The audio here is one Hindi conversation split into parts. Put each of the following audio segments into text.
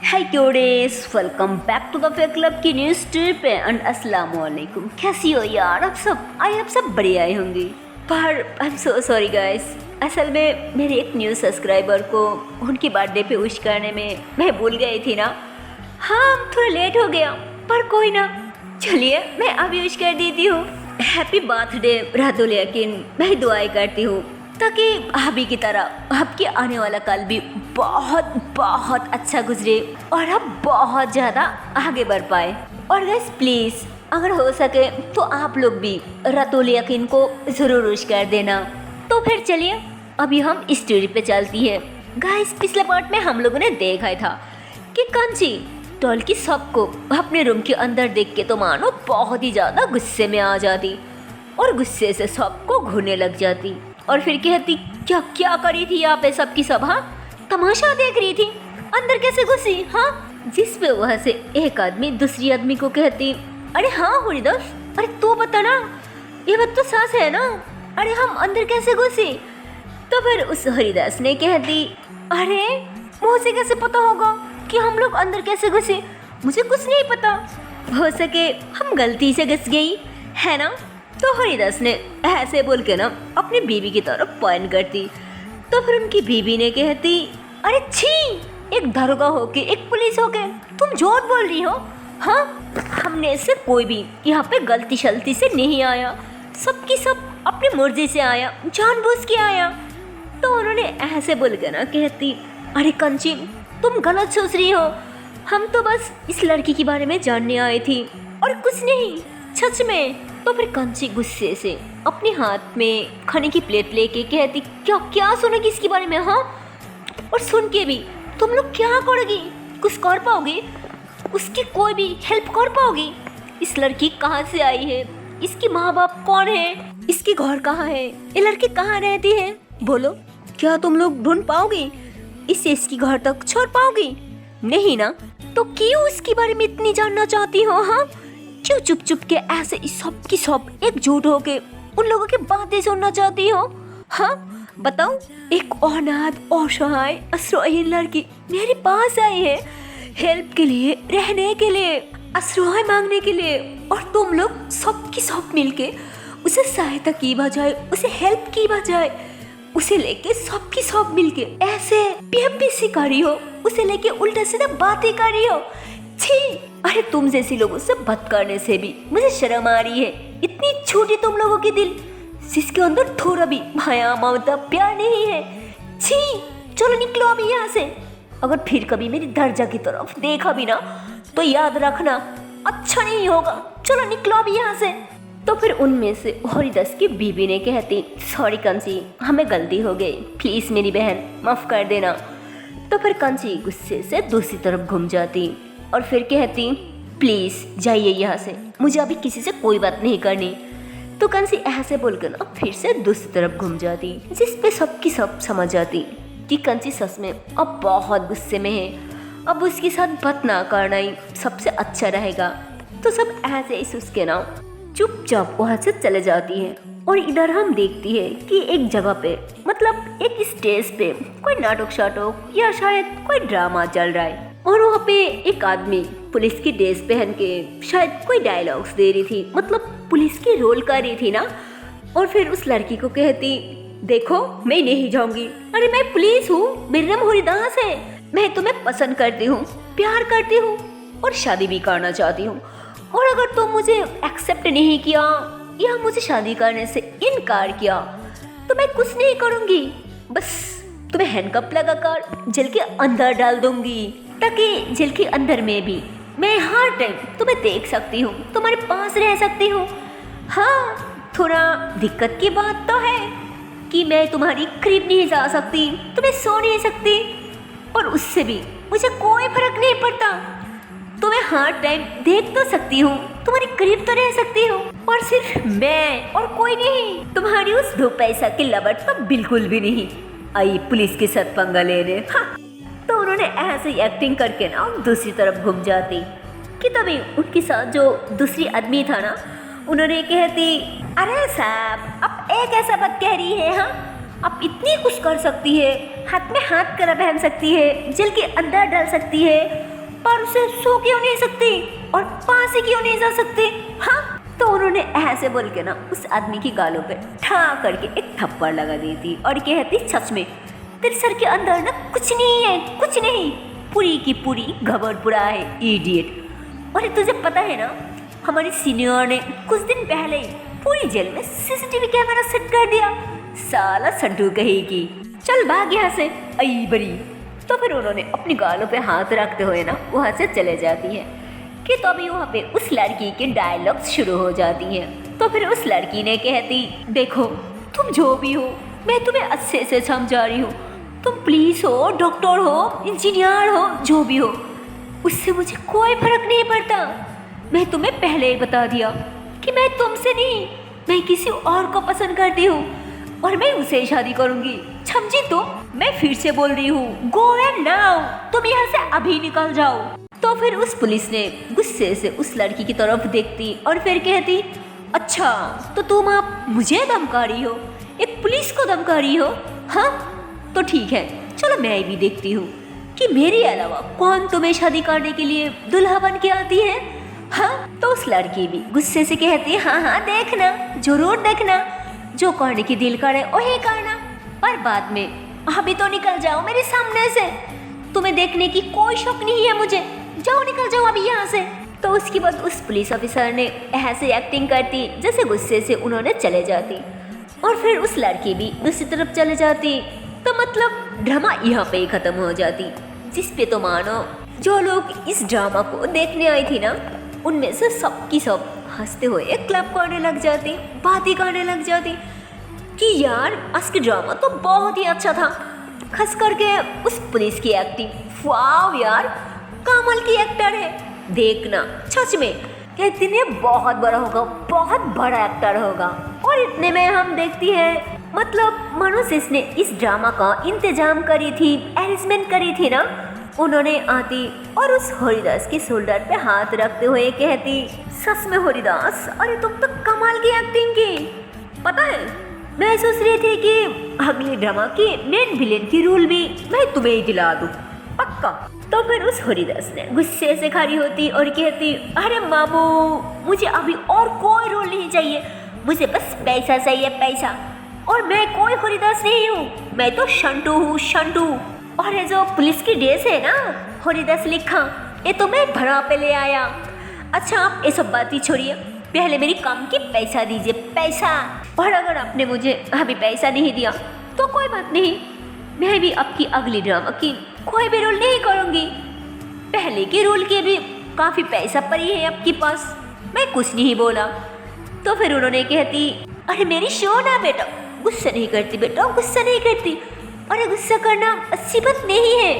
Hi cuties, welcome back to the fake club की न्यू स्ट्रिप एंड अस्सलाम वालेकुम। कैसी हो यार आप सब बढ़िया आए होंगे। पर I am so sorry guys, असल में मेरे एक न्यू सब्सक्राइबर को उनकी बर्थडे पे विश करने में मैं भूल गई थी ना। हाँ, थोड़ा लेट हो गया पर कोई ना, चलिए मैं अभी विश कर देती हूँ। हैप्पी बर्थडे रातुल यकीन। मैं दुआएं करती हूँ ताकि अभी की तरह आपके आने वाला कल भी बहुत बहुत अच्छा गुजरे और आप बहुत ज़्यादा आगे बढ़ पाए। और गाइस प्लीज़ अगर हो सके तो आप लोग भी रातुल यकीन को ज़रूर विश कर देना। तो फिर चलिए अभी हम स्टोरी पे चलती है। गाइस पिछले पार्ट में हम लोगों ने देखा था कि कंची टॉल की सबको अपने रूम के अंदर देख के तो मानो बहुत ही ज़्यादा गुस्से में आ जाती और गुस्से से सबको घूरने लग जाती और फिर कहती क्या क्या करी थी यहाँ पे सबकी सब। हाँ, तमाशा देख रही थी, अंदर कैसे घुसी। हाँ, जिस पे वह से एक आदमी दूसरी आदमी को कहती अरे हाँ हरिदास, अरे तू बता ना, ये बात तो सच है ना, अरे हम अंदर कैसे घुसी। तो फिर उस हरिदास ने कह दी अरे मुझे कैसे पता होगा कि हम लोग अंदर कैसे घुसे, मुझे कुछ नहीं पता, हो सके हम गलती से घुस गई है ना। तो हरिदास ने ऐसे बोल के ना अपनी बीवी की तरफ पॉइंट करती। तो फिर उनकी बीवी ने कहती अरे छी, एक दरोगा होके एक पुलिस होके तुम झूठ बोल रही हो। हाँ, हमने से कोई भी यहाँ पे गलती शलती से नहीं आया, सबकी सब अपनी मर्जी से आया, जानबूझ के आया। तो उन्होंने ऐसे बोल के ना कहती अरे कंची तुम गलत सोच रही हो, हम तो बस इस लड़की के बारे में जानने आई थी और कुछ नहीं, सच में। तो फिर कंची गुस्से से अपने हाथ में खाने की प्लेट लेके कहती क्या क्या सुनोगी इसके बारे में। हाँ, और सुन के भी तुम लोग क्या करोगी, कुछ कर पाओगे, उसकी कोई भी हेल्प कर पाओगी। इस लड़की कहाँ से आई है, इसके माँ बाप कौन है, इसके घर कहाँ है, ये लड़की कहाँ रहती है, बोलो क्या तुम लोग ढूंढ पाओगी, इसे इसकी घर तक छोड़ पाओगी। नहीं ना, तो क्यों इसके बारे में इतनी जानना चाहती हो। हाँ, क्यों चुप चुप के ऐसे सब की सब एकजुट होके उन लोगों की बातें सुनना चाहती हो। हाँ बताओ, एक अनाथ असहाय असहाय लड़की मेरे पास आई है हेल्प के लिए, रहने के लिए, आश्रय मांगने के लिए, और तुम लोग सब की सब मिलके उसे सहायता की बजाय, उसे हेल्प की बजाय उसे लेके सब की सब मिलके ऐसे पीएमपीसी कर रही हो, उसे लेके उल्टा सीधा बातें कर रही हो। छी, अरे तुम जैसी लोगों से बात करने से भी मुझे शर्म आ रही है। इतनी छोटी तुम लोगों के दिल, जिसके अंदर थोड़ा भी माया ममता प्यार नहीं है। छी, चलो निकलो अभी यहाँ से। अगर फिर कभी मेरी दर्जा की तरफ देखा भी ना तो याद रखना अच्छा नहीं होगा। चलो निकलो अभी यहाँ से। तो फिर उनमें से हरिदास की बीबी ने कहती सॉरी कंची, हमें गलती हो गई, प्लीज मेरी बहन माफ कर देना। तो फिर कंची गुस्से से दूसरी तरफ घूम जाती और फिर कहती प्लीज़ जाइए यहाँ से, मुझे अभी किसी से कोई बात नहीं करनी। तो कंसी ऐसे बोलकर ना फिर से दूसरी तरफ घूम जाती, जिस पे सबकी सब समझ जाती कि कंसी सच में अब बहुत गुस्से में है, अब उसके साथ बात ना करना ही सबसे अच्छा रहेगा। तो सब ऐसे ही उसके ना चुपचाप वहाँ से चले जाती है। और इधर हम देखती है कि एक जगह पे मतलब एक स्टेज पे कोई नाटक शाटक या शायद कोई ड्रामा चल रहा है और वहाँ पे एक आदमी पुलिस की ड्रेस पहन के शायद कोई डायलॉग्स दे रही थी, मतलब पुलिस की रोल कर रही थी ना। और फिर उस लड़की को कहती देखो मैं नहीं जाऊंगी, अरे मैं पुलिस हूँ, मेरा नाम हरिदास है, मैं तुम्हें पसंद करती हूँ, प्यार करती हूँ और शादी भी करना चाहती हूँ, और अगर तुम मुझे एक्सेप्ट नहीं किया या मुझे शादी करने से इनकार किया तो मैं कुछ नहीं करूँगी, बस तुम्हें हैंडकप लगाकर जेल के अंदर डाल दूंगी, ताकि जेल के अंदर में भी मैं हर टाइम तुम्हें देख सकती हूँ, तुम्हारे पास रह सकती हूँ। हाँ, थोड़ा दिक्कत की बात तो है कि मैं तुम्हारी करीब नहीं जा सकती, तुम्हें सो नहीं सकती, और उससे भी मुझे कोई फर्क नहीं पड़ता, तुम्हें हर टाइम देख तो सकती हूँ, तुम्हारी करीब तो रह सकती हूँ, और सिर्फ मैं और कोई नहीं, तुम्हारी उस दो पैसा की लबट तो बिल्कुल भी नहीं आई पुलिस के साथ पंगा लेने। हाँ, तो उन्होंने ऐसे ही एक्टिंग करके ना दूसरी तरफ घूम जाती कि तभी उनके साथ जो दूसरी आदमी था ना, उन्होंने कहती अरे साहब अब एक ऐसा बात कह रही है। हाँ, अब इतनी कुछ कर सकती है, हाथ में हाथ करा पहन सकती है, जेल के अंदर डाल सकती है, पर उसे सो क्यों नहीं सकती और पास ही क्यों नहीं जा सकती? हाँ, तो उन्होंने ऐसे बोल के ना उस आदमी की गालों पे ठा करके एक थप्पड़ लगा दी थी और कहती, सच में तेरे सर के अंदर ना कुछ नहीं है, कुछ नहीं, पूरी की पूरी घबरपुरा है, इडियट। और तुझे पता है ना, हमारी सीनियर ने कुछ दिन पहले ही पूरी जेल में सीसीटीवी कैमरा सेट कर दिया। साला संटू कहेगी, चल भाग यहाँ से, आई बड़ी। तो फिर उन्होंने अपनी गालों पे हाथ रखते हुए ना वहाँ से चले जाती है कि तो अभी वहाँ पे उस लड़की के डायलॉग्स शुरू हो जाती हैं। तो फिर उस लड़की ने कहती, देखो तुम जो भी हो, मैं तुम्हें अच्छे से समझा रही हूँ, तुम पुलिस हो, डॉक्टर हो, इंजीनियर हो, जो भी हो, उससे मुझे कोई फर्क नहीं पड़ता। मैं तुम्हें पहले ही बता दिया कि मैं तुमसे नहीं, मैं किसी और को पसंद करती हूँ और मैं उसे शादी करूँगी, समझी? तो मैं फिर से बोल रही हूँ, गो एंड नाउ, तुम यहाँ से अभी निकल जाओ। तो फिर उस पुलिस ने गुस्से से उस लड़की की तरफ देखती और फिर कहती, अच्छा तो तुम आप मुझे धमका रही हो, एक पुलिस को धमका रही हो? हाँ तो ठीक है, चलो मैं भी देखती हूँ कि मेरे अलावा कौन तुम्हें शादी करने के लिए दुल्हा बन के आती है। हाँ, तो उस लड़की भी गुस्से से कहती, हाँ हाँ देखना, जरूर देखना, जो करने की दिल करे वही करना, पर बाद में अभी तो निकल जाओ मेरे सामने से, तुम्हें देखने की कोई शौक नहीं है मुझे, जाओ निकल जाओ अभी यहाँ से। तो उसके बाद उस पुलिस ऑफिसर ने ऐसे एक्टिंग करती जैसे गुस्से से उन्होंने चले जाती और फिर उस लड़की भी दूसरी तरफ चले जाती। तो मतलब ड्रामा यहाँ पे ही खत्म हो जाती, जिस पे तो मानो जो लोग इस ड्रामा को देखने आई थी ना, उनमें से सबकी सब हंसते हुए क्लब करने लग जाती, बातें करने लग जाती कि यार आज की ड्रामा तो बहुत ही अच्छा था, खास करके उस पुलिस की एक्टिंग, वाव यार कमाल की एक्टर है, देखना सच में कहती ने बहुत बड़ा होगा, बहुत बड़ा एक्टर होगा। और इतने में हम देखती है मतलब मनुष्य ने इस ड्रामा का इंतजाम करी थी, अरेंजमेंट करी थी ना, उन्होंने आती और उस हरिदास के शोल्डर पे हाथ रखते हुए कहती, सच में हरिदास, अरे तुम तो कमाल की एक्टिंग की। पता है मैं सोच रही थी कि अगली ड्रामा की मेन विलेन की रोल भी मैं तुम्हें ही दिला दूं, पक्का। तो फिर उस हरिदास ने गुस्से से खड़ी होती और कहती, अरे मामू मुझे अभी और कोई रोल नहीं चाहिए, मुझे बस पैसा चाहिए, पैसा। और मैं कोई हरिदास नहीं हूँ, मैं तो शंटू हूँ, शंटू। और ये जो पुलिस की ड्रेस है ना, हरिदास लिखा, ये तो मैं भरा पे ले आया। अच्छा आप ये सब बातें छोड़िए, पहले मेरी काम की पैसा दीजिए, पैसा। और अगर आपने मुझे अभी पैसा नहीं दिया तो कोई बात नहीं, मैं भी आपकी अगली ड्रामा की कोई भी रोल नहीं करूँगी, पहले के रोल के भी काफ़ी पैसा पड़ी है आपके पास, मैं कुछ नहीं बोला। तो फिर उन्होंने कहती, अरे मेरी शो ना बेटा, गुस्सा नहीं करती बेटा, गुस्सा नहीं करती, अरे गुस्सा करना अच्छी बात नहीं है,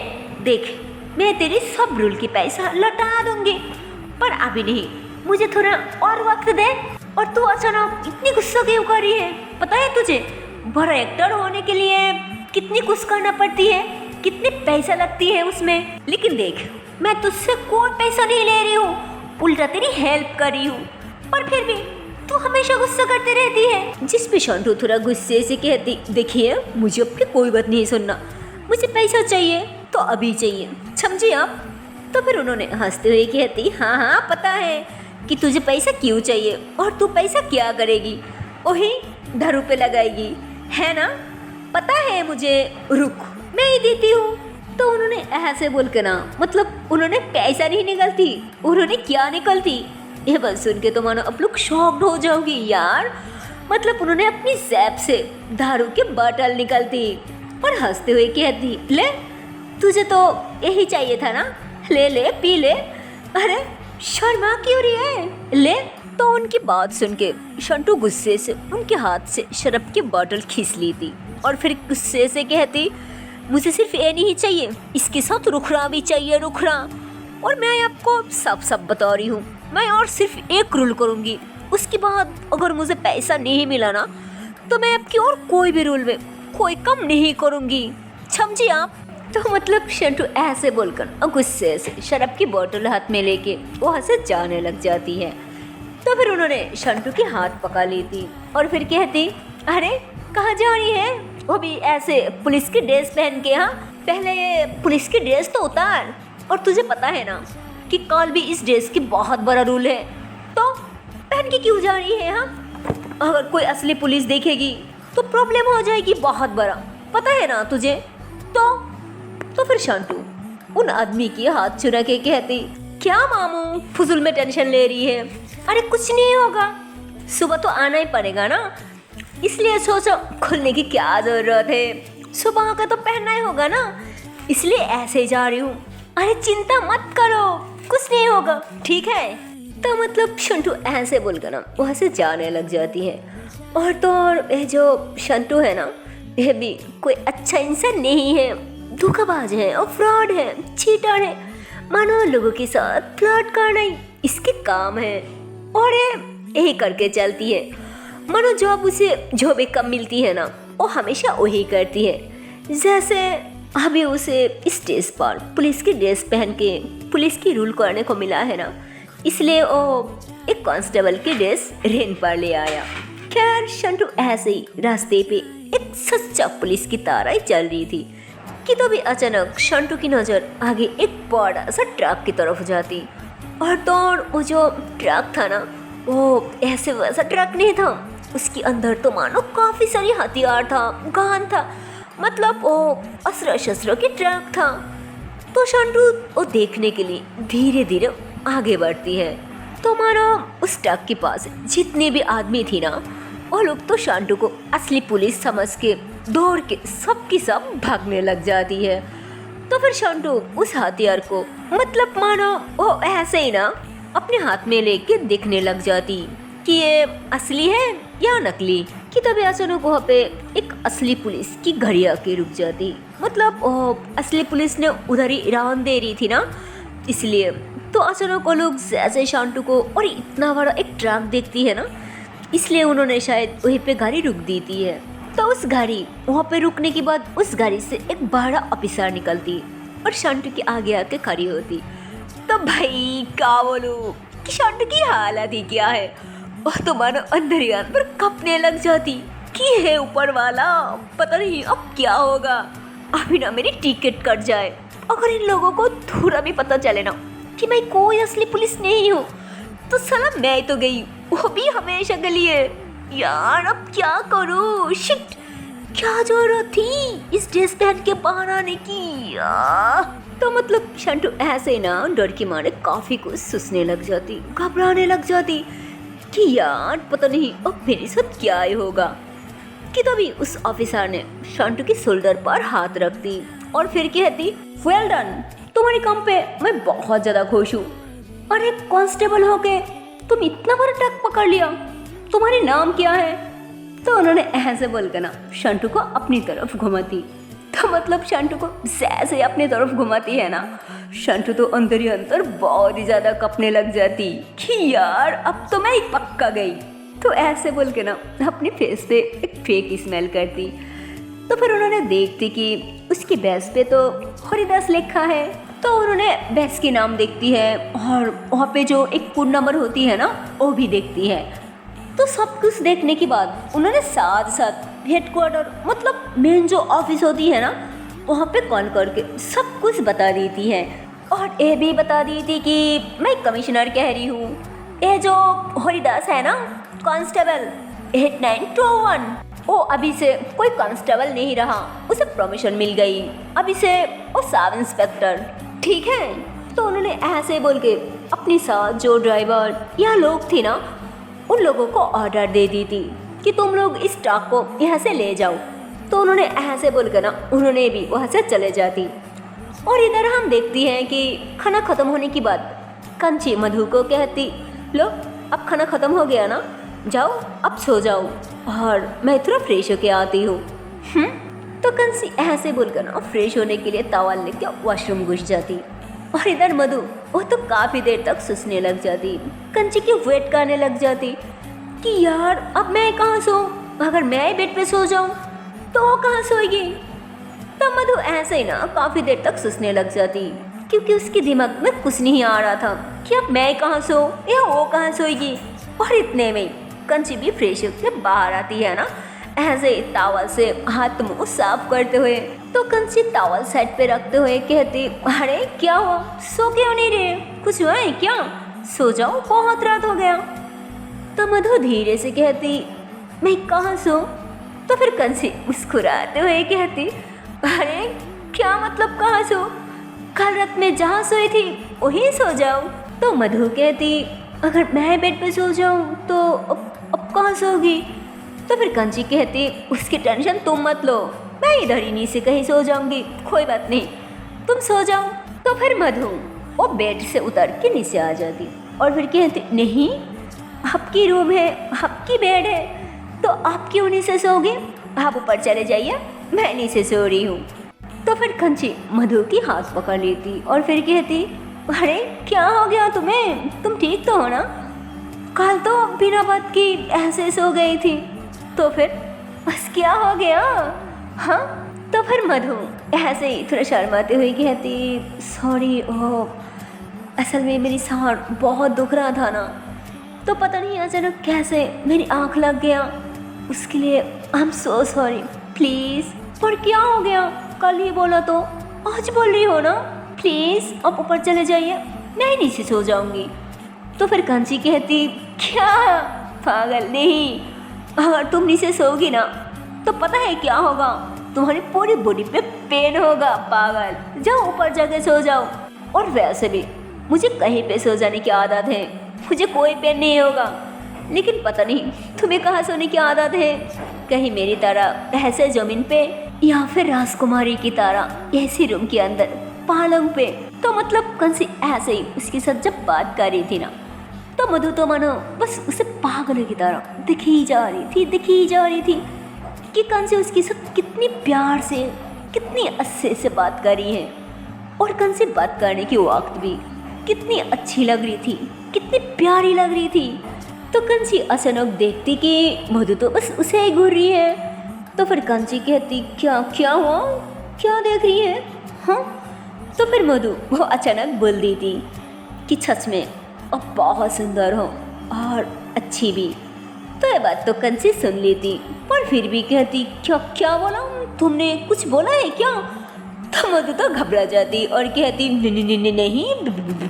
देख मैं तेरी सब रोल की पैसा लौटा दूंगी, पर अभी नहीं, मुझे थोड़ा और वक्त दे। और तू अचानक इतनी गुस्सा क्यों कर रही है? पता है तुझे बड़ा एक्टर होने के लिए कितनी कुछ करना पड़ती है, कितने पैसा लगती है उसमें। लेकिन देख मैं तुझसे कोई पैसा नहीं ले रही हूँ, उल्टा तेरी हेल्प कर रही हूँ, पर फिर भी तू हमेशा गुस्सा करती रहती है। जिस पे शंटू थोड़ा गुस्से से कहती, देखिए मुझे आपकी कोई बात नहीं सुनना, मुझे पैसा चाहिए तो अभी चाहिए, समझी आप? तो फिर उन्होंने हंसते हुए कहती, हाँ हाँ पता है कि तुझे पैसा क्यों चाहिए और तू पैसा क्या करेगी, वही दारू पे लगाएगी, है ना? पता है मुझे, रुक मैं ही देती हूँ। तो उन्होंने ऐसे बोल के ना, मतलब उन्होंने पैसा नहीं निकलती, उन्होंने क्या निकलती, ये बात सुन के तो मानो आप लोग शॉक्ड हो जाओगे यार। मतलब उन्होंने अपनी जेब से दारू के बॉटल निकलती और हंसते हुए कहती, ले तुझे तो यही चाहिए था ना, ले ले पी ले, अरे शर्मा क्यों रही है, ले। तो उनकी बात सुन के शंटू गुस्से से उनके हाथ से शराब की बोतल खींच ली थी और फिर गुस्से से कहती, मुझे सिर्फ ये नहीं चाहिए, इसके साथ रुखड़ा भी चाहिए, रुखड़ा। और मैं आपको सब बता रही हूँ, मैं और सिर्फ एक रोल करूँगी, उसके बाद अगर मुझे पैसा नहीं मिला ना तो मैं आपकी और कोई भी रोल में कोई कम नहीं करूँगी, समझी आप? तो मतलब शंटू ऐसे बोलकर गुस्से से शराब की बोतल हाथ में लेके वहाँ से जाने लग जाती है। तो फिर उन्होंने शंटू के हाथ पकड़ ली थी और फिर कहती, अरे कहाँ जा रही है, वो भी ऐसे पुलिस की ड्रेस पहन के। हाँ पहले ये पुलिस की ड्रेस तो उतार, और तुझे पता है ना कि कल भी इस ड्रेस की बहुत बड़ा रूल है, तो पहन के क्यों जा रही है? हाँ, अगर कोई असली पुलिस देखेगी तो प्रॉब्लम हो जाएगी बहुत बड़ा, पता है ना तुझे? तो फिर शांटू उन आदमी की हाथ चुरा के कहती, क्या मामू फुजुल में टेंशन ले रही है? अरे कुछ नहीं होगा, सुबह तो आना ही पड़ेगा ना, इसलिए सोचो खुलने की क्या जरूरत है, सुबह का तो पहनना ही होगा ना, इसलिए ऐसे ही जा रही हूँ। अरे चिंता मत करो, कुछ नहीं होगा, ठीक है? तो मतलब शंटू ऐसे बोलकर ना वहाँ से जाने लग जाती है। और तो और ये जो शंटू है ना, यह भी कोई अच्छा इंसान नहीं है, धोखाबाज है और फ्रॉड है, चीटर है, मानो लोगों के साथ फ्लर्ट करना ही इसके काम है, और ये यही करके चलती है। मानो जॉब उसे जो भी कम मिलती है ना, वो हमेशा वही करती है। जैसे अभी उसे स्टेज पर पुलिस की ड्रेस पहन के पुलिस की रूल करने को मिला है ना, इसलिए वो एक कांस्टेबल की ड्रेस रेंट पर ले आया। खैर शंटू ऐसे ही रास्ते पे एक सच्चा पुलिस की तरह ही चल रही थी कि तभी अचानक शंटू की नज़र आगे एक बड़ा सा ट्रक की तरफ जाती। और तो और वो जो ट्रक था ना, वो ऐसे वैसा ट्रक नहीं था, उसके अंदर तो मानो काफ़ी सारी हथियार था, गन था, मतलब वो अस्त्र शस्त्रों की ट्रक था। तो शंटू वो देखने के लिए धीरे धीरे आगे बढ़ती है। तो मानो उस ट्रक के पास जितने भी आदमी थी ना, वो लोग तो शंटू को असली पुलिस समझ के दौड़ के सब भागने लग जाती है। तो फिर शंटू उस हथियार को मतलब मानो वो ऐसे ही ना अपने हाथ में लेके देखने लग जाती कि ये असली है या नकली। कि तभी अचानक वहाँ पे एक असली पुलिस की घड़ी आके रुक जाती, मतलब असली पुलिस ने उधर ही राउंड दे रही थी ना, इसलिए। तो अचानक वो लोग जैसे शंटू को और इतना बड़ा एक ट्रक देखती है ना, इसलिए उन्होंने शायद वहीं पे गाड़ी रुक दी थी है। तो उस गाड़ी वहाँ पे रुकने के बाद उस गाड़ी से एक बड़ा ऑफिसर निकलती और शंटू के आगे आके खड़ी होती। तो भाई क्या बोलूं कि शंटू की हालत ही क्या है, और तो मानो अंदर ही अंदर कपने लग जाती कि हे ऊपर वाला, पता नहीं अब क्या होगा, अभी ना मेरी टिकट कट जाए, अगर इन लोगों को थोड़ा भी पता चले ना कि मैं कोई असली पुलिस नहीं हूँ, तो साला मैं तो गई, वो भी हमेशा के लिए। यार अब क्या करूँ, शिट, क्या जरूरत थी इस ड्रेस पहन के बाहर आने की यार। तो मतलब शंटू ऐसे ना डर के मारे काफ़ी कुछ सोचने लग जाती, घबराने लग जाती कि यार पता नहीं अब मेरे साथ क्या ही होगा। कि तभी उस ऑफिसर ने शंटू के शोल्डर पर हाथ रख दी और फिर कहती, वेल डन, तुम्हारे काम पे मैं बहुत ज़्यादा खुश हूँ। अरे कांस्टेबल होके तुम इतना बड़ा ट्रक पकड़ लिया, तुम्हारे नाम क्या है? तो उन्होंने ऐसे बोलकर ना शंटू को अपनी तरफ घुमाती। तो मतलब शंटू को जैसे अपनी तरफ घुमाती है ना, शंटू तो अंदर ही अंदर बहुत ही ज़्यादा कपने लग जाती कि यार अब तो मैं पक्का गई। तो ऐसे बोल के ना अपने फेस पे एक फेक स्मेल करती। तो फिर उन्होंने देखती कि उसकी बैस पे तो हरिदास लिखा है, तो उन्होंने बैस के नाम देखती है और वहाँ पे जो एक कोड नंबर होती है ना वो भी देखती है। तो सब कुछ देखने के बाद उन्होंने साथ साथ हेडक्वार्टर मतलब मेन जो ऑफिस होती है ना वहाँ पे कॉल करके सब कुछ बता देती है, और ये भी बता दी थी कि मैं कमिश्नर कह रही हूँ, ये जो हरिदास है ना कांस्टेबल 8921, वो अभी से कोई कांस्टेबल नहीं रहा, उसे प्रमोशन मिल गई, अभी से वो सब इंस्पेक्टर, ठीक है। तो उन्होंने ऐसे बोल के अपने साथ जो ड्राइवर या लोग थे ना उन लोगों को ऑर्डर दे दी थी कि तुम लोग इस ट्रक को यहाँ से ले जाओ। तो उन्होंने ऐसे बोलकर ना उन्होंने भी वहाँ से चले जाती। और इधर हम देखती हैं कि खाना ख़त्म होने के बाद कंची मधु को कहती, लो अब खाना ख़त्म हो गया ना, जाओ अब सो जाओ और मैं थोड़ा फ्रेश होके आती हूँ। तो कंची ऐसे बोलकर ना फ्रेश होने के लिए टॉवल लेके वॉशरूम घुस जाती। और इधर मधु वो तो काफ़ी देर तक सोचने लग जाती, कंची की वेट करने लग जाती कि यार अब मैं कहाँ सोऊं, अगर मैं बेड पे सो जाऊं तो वो कहाँ सोएगी। तब मधु ऐसे ही ना काफ़ी देर तक सोचने लग जाती क्योंकि उसके दिमाग में कुछ नहीं आ रहा था कि अब मैं कहाँ सो या वो कहाँ सोएगी। और इतने में कंची भी फ्रेश होकर बाहर आती है ना, ऐसे टॉवल से हाथ मुँह साफ करते हुए। तो कंसी टॉवल साइड पे रखते हुए कहती, अरे क्या हुआ, सो क्यों नहीं रहे, कुछ हुआ है क्या, सो जाओ, बहुत रात हो गया। तो मधु धीरे से कहती, मैं कहाँ सो। तो फिर कंसी मुस्कुराते हुए कहती, अरे क्या मतलब कहाँ सो, कल रात में जहाँ सोई थी वहीं सो जाओ। तो मधु कहती, अगर मैं बेड पे सो जाऊँ तो अब कहाँ सोगी। तो फिर कंची कहती, उसकी टेंशन तुम मत लो, मैं इधर ही नीचे कहीं सो जाऊंगी, कोई बात नहीं, तुम सो जाओ। तो फिर मधु वो बेड से उतर के नीचे आ जाती और फिर कहती, नहीं आपकी रूम है, आपकी बेड है, तो आप क्यों नीचे सोगे, आप ऊपर चले जाइए, मैं नीचे सो रही हूँ। तो फिर कंची मधु की हाथ पकड़ लेती और फिर कहती, अरे क्या हो गया तुम्हें, तुम ठीक तो हो ना, कल तो बिना बात की ऐसे सो गई थी। तो फिर बस क्या हो गया, हाँ। तो फिर मधु ऐसे ही थोड़ा शर्माते हुए कहती, सॉरी, ओ असल में मेरी सांड बहुत दुख रहा था ना, तो पता नहीं अचानक कैसे मेरी आँख लग गया, उसके लिए I am so sorry, please. पर क्या हो गया, कल ही बोला तो आज बोल रही हो ना, प्लीज़ आप ऊपर चले जाइए, मैं नीचे सो जाऊंगी। तो फिर कंची कहती, क्या पागल, नहीं, अगर तुम नीचे सोगी ना तो पता है क्या होगा, तुम्हारी पूरी बॉडी पे पेन होगा, पागल, जाओ ऊपर जाके सो जाओ। और वैसे भी मुझे कहीं पे सो जाने की आदत है, मुझे कोई पेन नहीं होगा, लेकिन पता नहीं तुम्हें कहाँ सोने की आदत है, कहीं मेरी तरह ऐसे ज़मीन पे या फिर राजकुमारी की तरह ऐसी रूम के अंदर पलंग पे। तो मतलब कंसी ऐसे ही उसके साथ जब बात कर रही थी ना, तो मधु तो मानो बस उसे पागल की तरह दिखी जा रही थी कि कंसी उसके साथ कितनी प्यार से, कितनी अच्छे से बात कर रही है, और कंसी बात करने के वक्त भी कितनी अच्छी लग रही थी, कितनी प्यारी लग रही थी। तो कंसी अचानक देखती कि मधु तो बस उसे ही घूर रही है। तो फिर कंसी कहती, क्या क्या हुआ, क्या देख रही है, हाँ। तो फिर मधु वो अचानक बोल दी थी कि सच में अब बहुत सुंदर हो और अच्छी भी। तो ये बात तो कंसी सुन लेती, पर फिर भी कहती, क्या क्या बोला, तुमने कुछ बोला है क्या। तो मधु तो घबरा जाती और कहती, नहीं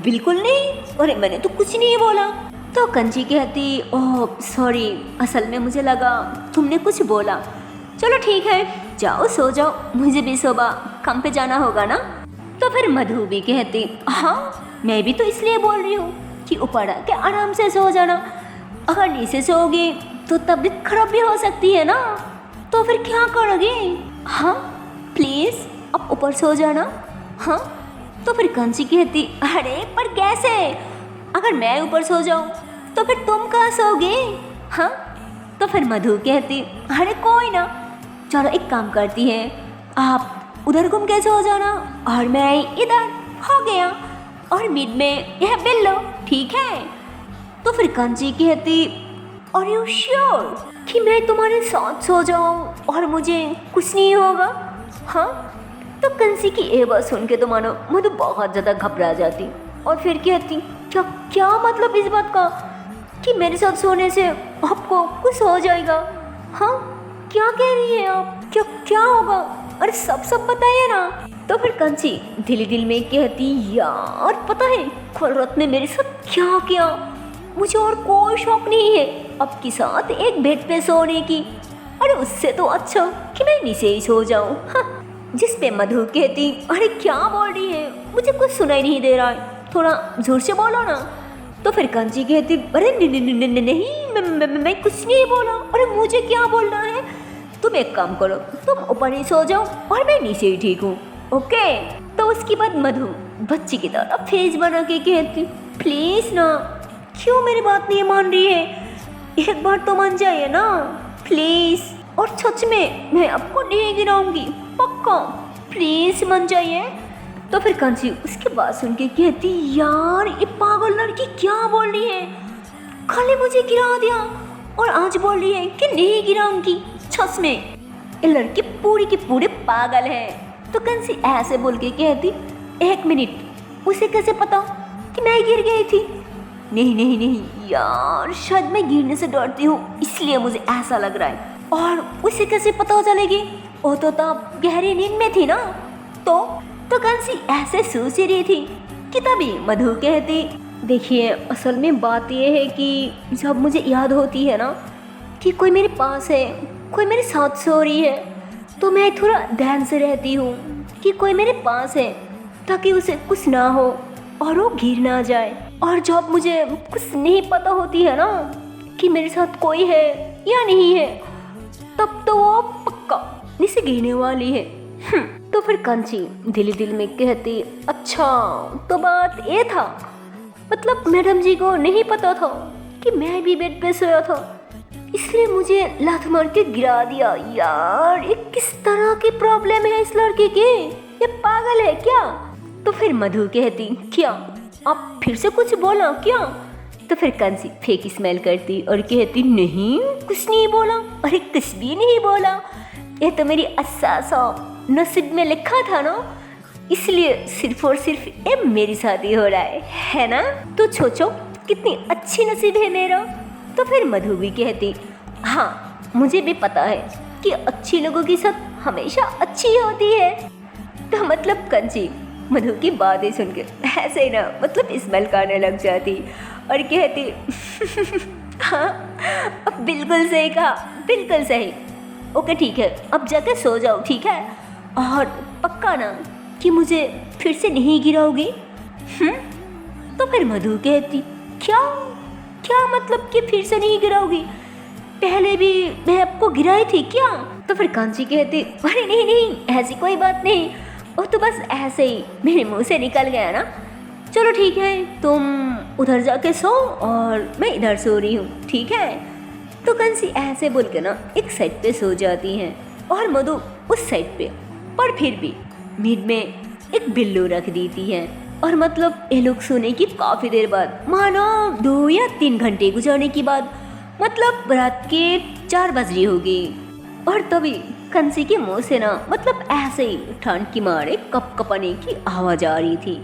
बिल्कुल नहीं, अरे मैंने तो कुछ नहीं बोला। तो कंची कहती, ओह सॉरी, असल में मुझे लगा तुमने कुछ बोला, चलो ठीक है, जाओ सो जाओ, मुझे भी सुबह काम पे जाना होगा ना। तो फिर मधु भी कहती, हाँ मैं भी तो इसलिए बोल रही हूँ कि ऊपर आके आराम से सो जाना, अगर नीचे सोओगी तो तबीयत खराब भी हो सकती है ना, तो फिर क्या करोगे, हाँ प्लीज़ अब ऊपर सो जाना, हाँ। तो फिर कंची कहती, अरे पर कैसे, अगर मैं ऊपर सो जाऊँ तो फिर तुम कहाँ सोओगे, हाँ। तो फिर मधु कहती, अरे कोई ना, चलो एक काम करती है, आप उधर घूम के सो जाना और मैं इधर, हो गया, और मिड में यह बिल लो, ठीक है। तो फिर कंची कहती, आर यू श्योर कि मैं तुम्हारे साथ सो जाऊँ और मुझे कुछ नहीं होगा, हाँ। तो कंसी की ये बात सुन के तो मानो मधु बहुत ज़्यादा घबरा जाती और फिर कहती, क्या क्या मतलब इस बात का कि मेरे साथ सोने से आपको कुछ हो जाएगा, हाँ क्या कह रही है आप, क्या क्या होगा, अरे सब बताइए ना। तो फिर कंची दिल में कहती, यार पता है कल रात ने मेरे साथ क्या किया, मुझे और कोई शौक नहीं है आपके साथ एक बेड पे सोने की, अरे उससे तो अच्छा कि मैं नीचे ही सो जाऊँ, हाँ। जिस पे मधु कहती, अरे क्या बोल रही है, मुझे कुछ सुनाई नहीं दे रहा है, थोड़ा जोर से बोलो ना। तो फिर कंची कहती, अरे नहीं मैं कुछ नहीं बोला, अरे मुझे क्या बोलना है, तुम एक काम करो, तुम ऊपर ही सो जाओ और मैं नीचे ही ठीक हूँ, ओके। तो उसके बाद मधु बच्ची की तरह फेस बना के कहती, प्लीज़ ना, क्यों मेरी बात नहीं मान रही है, एक बार तो मान जाइए ना प्लीज़, और सच में मैं आपको नहीं गिराऊंगी, पक्का, प्लीज़ मान जाइए। तो फिर कंची उसकी बात सुन के कहती, यार ये पागल लड़की क्या बोल रही है, कल मुझे गिरा दिया और आज बोल रही है कि नहीं गिराऊंगी, सच में ये लड़की पूरी की पूरी पागल है। तो कंसी ऐसे बोल के कहती, एक मिनट, उसे कैसे पता कि मैं गिर गई थी, नहीं यार, शायद मैं गिरने से डरती हूँ इसलिए मुझे ऐसा लग रहा है, और उसे कैसे पता चलेगी वो तो तब गहरी नींद में थी ना। तो कंसी ऐसे सोच रही थी कि तभी मधु कहती, देखिए असल में बात यह है कि जब मुझे याद होती है ना कि कोई मेरे पास है, कोई मेरे साथ सो रही है, तो मैं थोड़ा ध्यान से रहती हूँ कि कोई मेरे पास है, ताकि उसे कुछ ना हो और वो गिर ना जाए। और जब मुझे कुछ नहीं पता होती है ना कि मेरे साथ कोई है या नहीं है, तब तो वो पक्का नीचे गिरने वाली है। तो फिर कांची दिल में कहती, अच्छा तो बात ये था, मतलब मैडम जी को नहीं पता था कि मैं भी बेड पे सोया था, इसलिए मुझे लात मार के गिरा दिया। यार ये किस तरह की प्रॉब्लम है इस लड़के की, ये पागल है क्या? तो फिर मधु कहती, क्या आप फिर से कुछ बोला क्या? तो फिर कांसी फेक स्मेल करती और कहती, नहीं कुछ नहीं बोला, अरे कुछ भी नहीं बोला, ये तो मेरी असासा नसीब में लिखा था ना, इसलिए सिर्फ और सिर्फ ये मेरी शादी हो रहा है ना? तो सोचो कितनी अच्छी नसीब है मेरा। तो फिर मधु भी कहती, हाँ मुझे भी पता है कि अच्छी लोगों की साथ हमेशा अच्छी होती है। तो मतलब कंची मधु की बातें सुन के ऐसे ही ना मतलब स्मेल करने लग जाती और कहती, हाँ बिल्कुल सही कहा, बिल्कुल सही, ओके ठीक है, अब जाके सो जाओ ठीक है, और पक्का ना कि मुझे फिर से नहीं गिराओगी? तो फिर मधु कहती, क्या क्या मतलब कि फिर से नहीं गिराओगी? पहले भी मैं आपको गिराई थी क्या? तो फिर कांची कहती, अरे नहीं नहीं ऐसी कोई बात नहीं, वो तो बस ऐसे ही मेरे मुंह से निकल गया ना। चलो ठीक है, तुम उधर जाके सो और मैं इधर सो रही हूँ, ठीक है? तो कंसी ऐसे बोल के ना एक साइड पे सो जाती हैं और मधु उस साइड पे, पर फिर भी मिड में एक बिल्लू रख देती है। और मतलब ये लोग सोने की काफ़ी देर बाद, मानो 2 या 3 घंटे गुजरने के बाद, मतलब रात के 4 बज रही होगी, और तभी कंसी के मुंह से ना मतलब ऐसे ही ठंड की मारे कप कपाने की आवाज़ आ रही थी।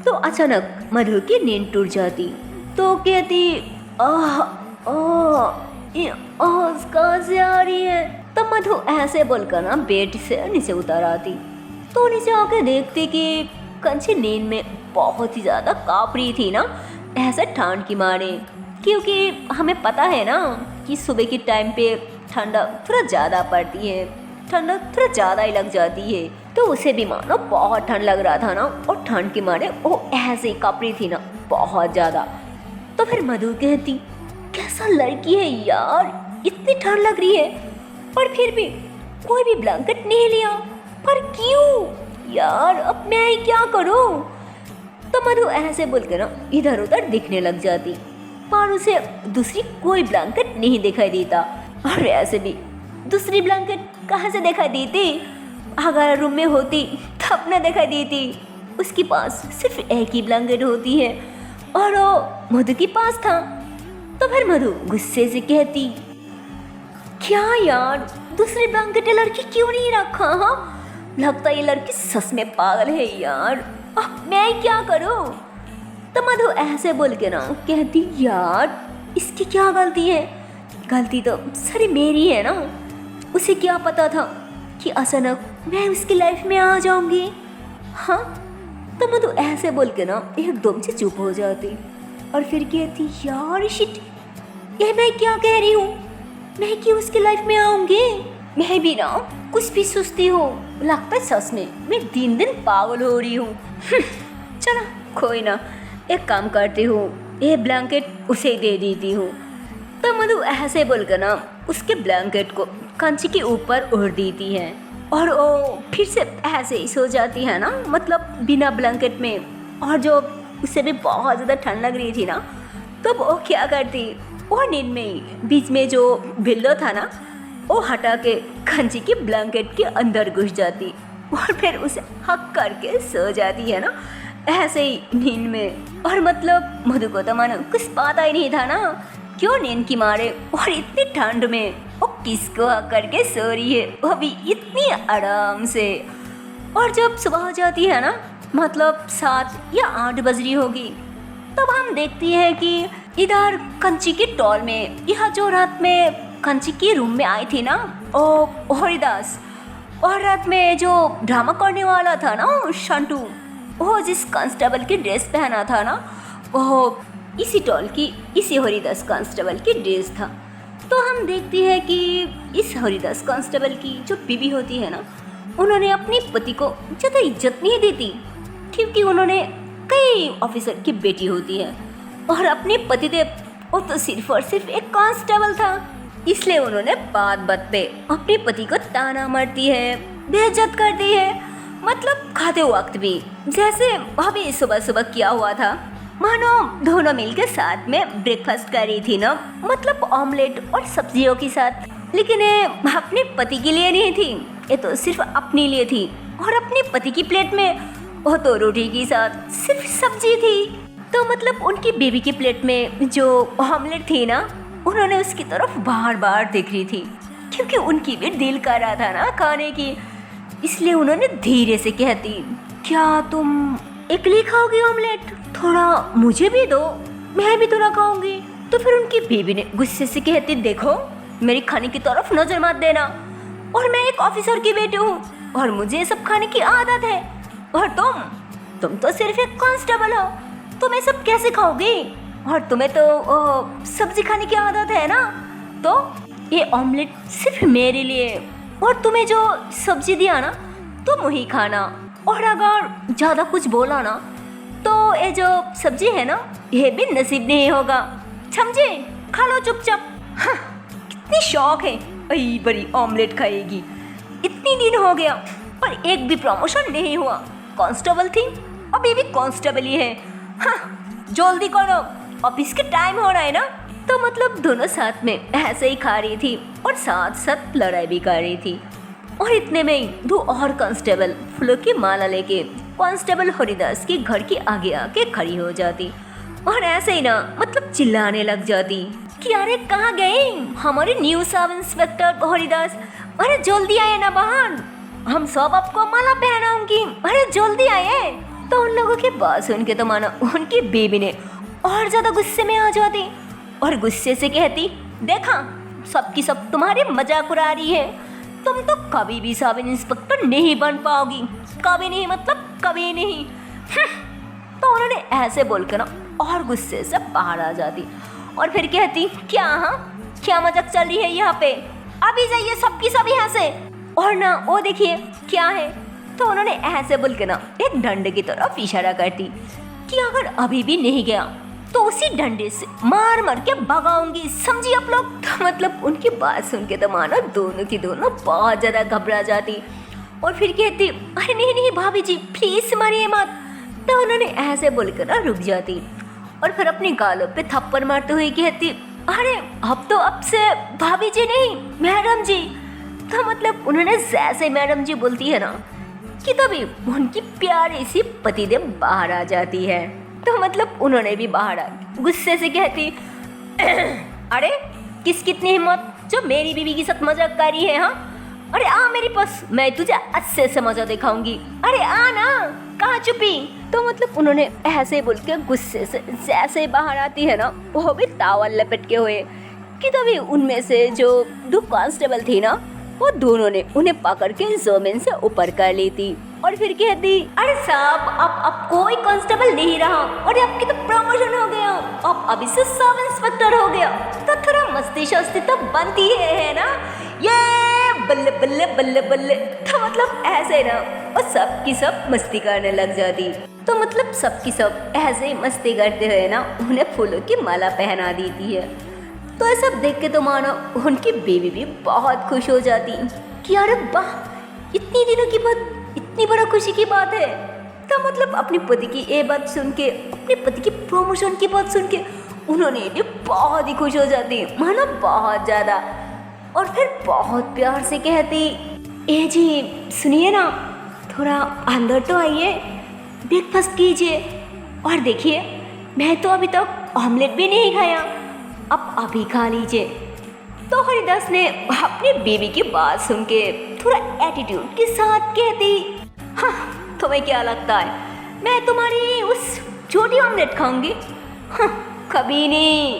तो अचानक मधु की नींद टूट जाती, तो कहती, आह ये आवाज़ कहाँ से आ रही है? तो मधु ऐसे बोलकर ना बेड से नीचे उतर आती, तो नीचे आके देखती कि कंची नींद में बहुत ही ज़्यादा काँप रही थी ना ऐसे ठंड की मारे, क्योंकि हमें पता है ना कि सुबह के टाइम पे ठंडा थोड़ा ज़्यादा पड़ती है, ठंडा थोड़ा ज़्यादा ही लग जाती है। तो उसे भी मानो बहुत ठंड लग रहा था ना, और ठंड के मारे वो ऐसे ही काँप रही थी ना बहुत ज़्यादा। तो फिर मधु कहती, कैसा लड़की है यार, इतनी ठंड लग रही है पर फिर भी कोई भी ब्लैंकेट नहीं लिया, पर क्यों यार, अब मैं क्या करूं? तो मधु ऐसे बोल के ना इधर उधर दिखने लग जाती, पर उसे दूसरी कोई ब्लैंकेट नहीं दिखाई देता। और ऐसे भी दूसरी ब्लैंकेट कहाँ से दिखाई देती? अगर रूम में होती तब न दिखाई देती, उसके पास सिर्फ एक ही ब्लैंकेट होती है और वो मधु के पास था। तो फिर मधु गुस्से से कहती, क्या यार दूसरी ब्लैंकेट लड़की क्यों नहीं रखा? हाँ लगता है ये लड़की सच में पागल है यार, अब मैं क्या करूं? तो मधु ऐसे बोल के ना कहती, यार इसकी क्या गलती है? गलती तो सारी मेरी है ना, उसे क्या पता था कि अचानक मैं उसकी लाइफ में आ जाऊंगी? हाँ। तो मधु ऐसे बोल के ना एकदम से चुप हो जाती और फिर कहती, यार शिट, ये मैं क्या कह रही हूँ, मैं क्यों उसकी लाइफ में आऊंगी? मैं भी ना कुछ भी सोचती हूँ, लगता है सच में मैं दिन दिन पागल हो रही हूँ। चलो कोई ना, एक काम करती हूँ, ये ब्लैंकेट उसे दे देती हूँ। तो मधु ऐसे बोलकर ना उसके ब्लैंकेट को कंची के ऊपर ओढ़ देती है और वो फिर से ऐसे ही सो जाती है ना, मतलब बिना ब्लैंकेट में। और जो उसे भी बहुत ज़्यादा ठंड लग रही थी ना, तो वो क्या करती, वो नींद में ही बीच में जो बिल्लो था ना वो हटा के कंची की ब्लैंकेट के अंदर घुस जाती और फिर उसे हक करके सो जाती है ना ऐसे ही नींद में। और मतलब मधु को तो मानो कुछ पता ही नहीं था ना क्यों नींद की मारे और इतनी ठंड में वो किसको हक करके सो रही है, वो भी इतनी आराम से। और जब सुबह हो जाती है ना, मतलब 7 या 8 बज रही होगी, तब हम देखती हैं कि इधर कंची के टॉल में, यह जो रात में कंची के रूम में आई थी ना ओ हरिदास, और रात में जो ड्रामा करने वाला था ना शंटू, वो जिस कांस्टेबल की ड्रेस पहना था ना, वो इसी टॉल की, इसी हरिदास कांस्टेबल की ड्रेस था। तो हम देखते हैं कि इस हरिदास कांस्टेबल की जो बीवी होती है ना, उन्होंने अपनी पति को ज़्यादा इज्जत नहीं देती, क्योंकि उन्होंने कई ऑफिसर की बेटी होती है और अपने पतिदेव वो तो सिर्फ और सिर्फ एक कांस्टेबल था। इसलिए उन्होंने बात बात पे अपने पति को ताना मारती है, बेइज्जत करती है। मतलब खाते वक्त भी जैसे अभी सुबह सुबह किया हुआ था, मानो दोनों मिलकर साथ में ब्रेकफास्ट कर रही थी ना, मतलब ऑमलेट और सब्जियों के साथ। लेकिन ये अपने पति के लिए नहीं थी, ये तो सिर्फ अपने लिए थी। और अपने पति की प्लेट में वो तो रोटी के साथ सिर्फ सब्जी थी। तो मतलब उनकी बेबी की प्लेट में जो ऑमलेट थी ना, उन्होंने उसकी तरफ बार बार देख रही थी, क्योंकि उनकी भी दिल कर रहा था ना खाने की। इसलिए उन्होंने धीरे से कहती, क्या तुम अकेले खाओगी ऑमलेट? थोड़ा मुझे भी दो, मैं भी थोड़ा खाऊंगी। तो फिर उनकी बेबी ने गुस्से से कहती, देखो मेरी खाने की तरफ नजर मत देना, और मैं एक ऑफिसर की बेटी हूँ और मुझे ये सब खाने की आदत है। और तुम तो सिर्फ एक कांस्टेबल हो, तुम ये सब कैसे खाओगी? और तुम्हें तो सब्जी खाने की आदत है ना, तो ये ऑमलेट सिर्फ मेरे लिए, और तुम्हें जो सब्जी दिया ना तुम वही खाना। और अगर ज़्यादा कुछ बोला ना तो ये जो सब्जी है ना, ये भी नसीब नहीं होगा, समझे? खा लो चुपचाप। हाँ, कितनी शौक है, अई बड़ी ऑमलेट खाएगी। इतनी दिन हो गया पर एक भी प्रमोशन नहीं हुआ, कांस्टेबल थी अभी भी कांस्टेबल ही है। हाँ, जल्दी करो, ऑफिस के टाइम हो रहा है ना। तो मतलब दोनों साथ में ऐसे ही खा रही थी और साथ साथ लड़ाई भी कर रही थी। और इतने में ही दो और कांस्टेबल फूलों की माला लेके कांस्टेबल हरिदास के घर के आगे आके खड़ी हो जाती और ऐसे ही ना मतलब चिल्लाने लग जाती कि अरे कहाँ गए हमारे न्यू सब इंस्पेक्टर हरिदास, अरे जल्दी आए ना बाहर, हम सब आपको माला पहनाऊंगी, अरे जल्दी आए। तो उन लोगों की बात सुन के तो मानो उनकी बेबी ने और ज्यादा गुस्से में आ जाती और गुस्से से कहती, देखा सबकी सब तुम्हारी मजाक उड़ा रही है, तुम तो कभी भी सब इंस्पेक्टर नहीं बन पाओगी, कभी नहीं, मतलब कभी नहीं। तो उन्होंने ऐसे बोलकर ना और गुस्से से बाहर आ जाती और फिर कहती, क्या मजाक चल रही है यहाँ पे, अभी जाइए सबकी सब यहाँ से, और ना वो देखिए क्या है। तो उन्होंने ऐसे बोल के ना एक डंडे की तरफ इशारा करती कि अगर अभी भी नहीं गया तो उसी डंडे से मार मार के भगाऊंगी, समझी आप लोग। तो मतलब उनकी बात सुन के तो मानो दोनों की दोनों बहुत ज़्यादा घबरा जाती और फिर कहती, अरे नहीं भाभी जी प्लीज मारिए मत। तो उन्होंने ऐसे बोलकर ना रुक जाती और फिर अपनी गालों पे थप्पड़ मारते हुए कहती, अरे अब तो अब से भाभी जी नहीं मैडम जी। तो मतलब उन्होंने जैसे मैडम जी बोलती है ना कि तभी उनकी प्यारी सी पतिदेव बाहर आ जाती है। तो मतलब उन्होंने भी बाहर आ गुस्से से कहती, अरे कितनी हिम्मत जो मेरी बीवी के साथ मजाक कर रही है, हाँ? अरे आ मेरे पास, मैं तुझे अच्छे से मजा दिखाऊंगी, अरे आ ना, कहाँ छुपी। तो मतलब उन्होंने ऐसे बोल के गुस्से से जैसे बाहर आती है ना, वो भी तावल लपेट के हुए कि तभी उनमें से जो दो कांस्टेबल थी ना, वो दोनों ने उन्हें पकड़ के जमीन से ऊपर कर ली थी और फिर कहती, अरे साहब अब कोई कांस्टेबल नहीं रहा और आपकी तो प्रमोशन हो गया, अब अभी से सब इंस्पेक्टर हो गया, तो थोड़ा मस्ती शस्ती तो बनती है ना, ये बल्ले बल्ले बल्ले बल्ले। तो मतलब ऐसे ना और सबकी सब मस्ती करने लग जाती। तो मतलब सबकी सब ऐसे ही मस्ती करते हुए ना उन्हें फूलों की माला पहना देती है। तो ये सब देख के तो मानो उनकी बेबी भी बहुत खुश हो जाती कि अरे वाह, इतनी दिनों की बाद इतनी बड़ा खुशी की बात है। तो मतलब अपने पति की ये बात सुन के, अपने पति की प्रमोशन की बात सुन के उन्होंने भी बहुत ही खुश हो जाती, मानो बहुत ज़्यादा। और फिर बहुत प्यार से कहती, ए जी सुनिए ना, थोड़ा अंदर तो आइए, ब्रेकफास्ट कीजिए, और देखिए मैं तो अभी तक ऑमलेट भी नहीं खाया, अब अभी खा लीजिए। तो हरिदास ने अपनी बेबी की बात सुन के थोड़ा एटीट्यूड के साथ कहती, हाँ तुम्हें क्या लगता है मैं तुम्हारी उस छोटी ऑमलेट खाऊंगी? हाँ, कभी नहीं,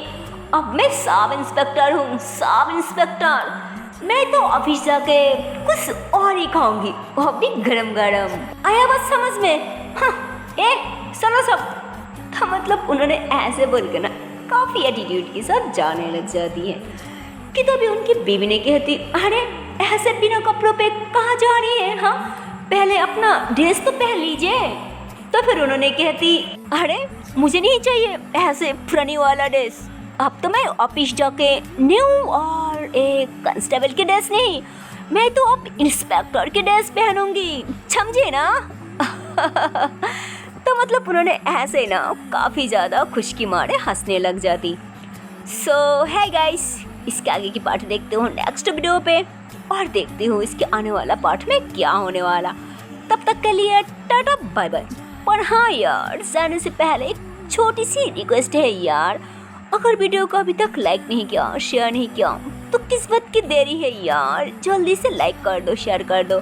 अब मैं सब इंस्पेक्टर हूँ, सब इंस्पेक्टर, मैं तो ऑफिस जाके कुछ और ही खाऊंगी, वो भी गरम गरम। आया बात समझ में? हाँ, सुनो सब। तो मतलब उन्होंने ऐसे बोल के ना काफ़ी एटीट्यूड के साथ जाने लग जाती है कि तभी उनकी बीवी ने कहती, अरे ऐसे बिना कपड़ों पे कहाँ जा रही है? हाँ, पहले अपना ड्रेस तो पहन लीजिए। तो फिर उन्होंने कहती, अरे मुझे नहीं चाहिए ऐसे पुरानी वाला ड्रेस, अब तो मैं ऑफिस जाके न्यू और एक कांस्टेबल की ड्रेस नहीं, मैं तो अब इंस्पेक्टर की ड्रेस पहनूंगी, समझे ना? तो मतलब उन्होंने ऐसे ना काफ़ी ज़्यादा खुश की मारे हंसने लग जाती। सो है गाइस, इसके आगे की पार्ट देखते हो नेक्स्ट वीडियो पे, और देखती हूँ इसके आने वाला पार्ट में क्या होने वाला। तब तक के लिए टाटा बाय बाय। पर हाँ यार, जाने से पहले एक छोटी सी रिक्वेस्ट है यार, अगर वीडियो को अभी तक लाइक नहीं किया, शेयर नहीं किया, तो किस बात की देरी है यार, जल्दी से लाइक कर दो, शेयर कर दो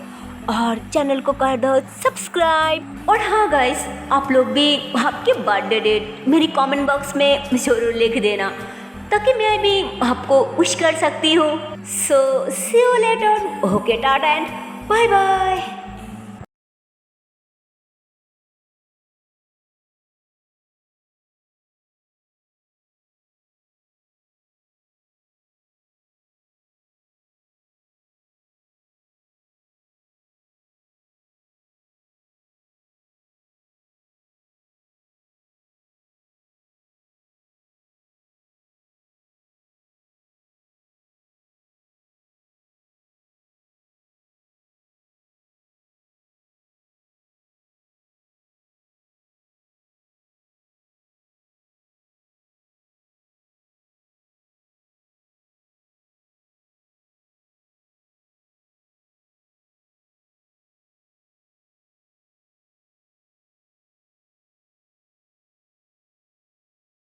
और चैनल को कर दो सब्सक्राइब। और हाँ गाइस, आप लोग भी आपके बर्थडे डेट मेरी कमेंट बॉक्स में ज़रूर लिख देना, ताकि मैं भी आपको विश कर सकती हूँ। So see you later, okay tata and bye bye.